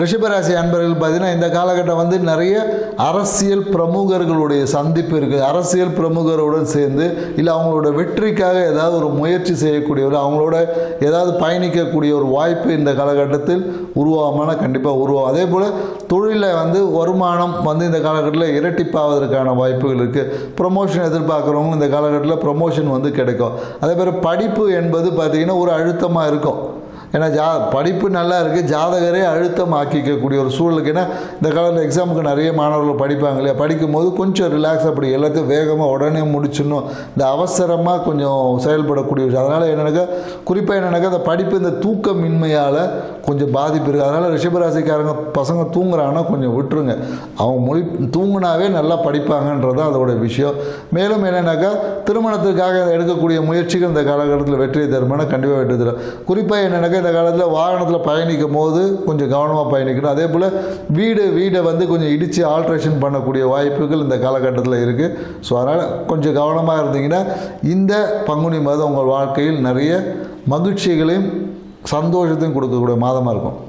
ரிஷபராசி அன்பர்கள் பார்த்தீங்கன்னா இந்த காலகட்டம் வந்து நிறைய அரசியல் பிரமுகர்களுடைய சந்திப்பு இருக்குது. அரசியல் பிரமுகருடன் சேர்ந்து இல்லை அவங்களோட வெற்றிக்காக ஏதாவது ஒரு முயற்சி செய்யக்கூடியவர், அவங்களோட ஏதாவது பயணிக்கக்கூடிய ஒரு வாய்ப்பு இந்த காலகட்டத்தில் உருவாகுமானா கண்டிப்பாக உருவாகும். அதே போல் தொழிலில் வந்து வருமானம் வந்து இந்த காலகட்டத்தில் இரட்டிப்பாவதற்கான வாய்ப்புகள் இருக்குது. ப்ரொமோஷன் எதிர்பார்க்குறவங்க இந்த காலகட்டத்தில் ப்ரொமோஷன் வந்து கிடைக்கும். அதே போல் படிப்பு என்பது பார்த்திங்கன்னா ஒரு அழுத்தமாக இருக்கும். ஏன்னா படிப்பு நல்லா இருக்குது, ஜாதகரே அழுத்தம் ஆக்கிக்கக்கூடிய ஒரு சூழலுக்கு. ஏன்னா இந்த காலத்தில் எக்ஸாமுக்கு நிறைய மாணவர்கள் படிப்பாங்க இல்லையா, படிக்கும்போது கொஞ்சம் ரிலாக்ஸ் அப்படி எல்லாத்தையும் வேகமாக உடனே முடிச்சிடணும், இந்த அவசரமாக கொஞ்சம் செயல்படக்கூடிய விஷயம். அதனால் என்னென்னாக்கா குறிப்பாக என்னென்னாக்கா அந்த படிப்பு இந்த தூக்கமின்மையால் கொஞ்சம் பாதிப்பு இருக்குது. அதனால் ரிஷபராசிக்காரங்க பசங்க தூங்குறாங்கன்னா கொஞ்சம் விட்டுருங்க. அவங்க தூங்குனாவே நல்லா படிப்பாங்கன்றது அதோட விஷயம். மேலும் என்னென்னாக்கா திருமணத்துக்காக எடுக்கக்கூடிய முயற்சிகள் இந்த காலகட்டத்தில் வெற்றியை தருமானா கண்டிப்பாக வெற்றி தரும். குறிப்பாக என்னென்னாக்கா இந்த காலத்தில் வாகனத்தில் பயணிக்கும் போது கொஞ்சம் கவனமாக பயணிக்கணும். அதே போல் வீடை வந்து கொஞ்சம் இடித்து ஆல்ட்ரேஷன் பண்ணக்கூடிய வாய்ப்புகள் இந்த காலகட்டத்தில் இருக்குது. ஸோ அதனால் கொஞ்சம் கவனமாக இருந்தீங்கன்னா இந்த பங்குனி மாதம் உங்கள் வாழ்க்கையில் நிறைய மகிழ்ச்சிகளையும் சந்தோஷத்தையும் கொடுக்கக்கூடிய மாதமாக இருக்கும்.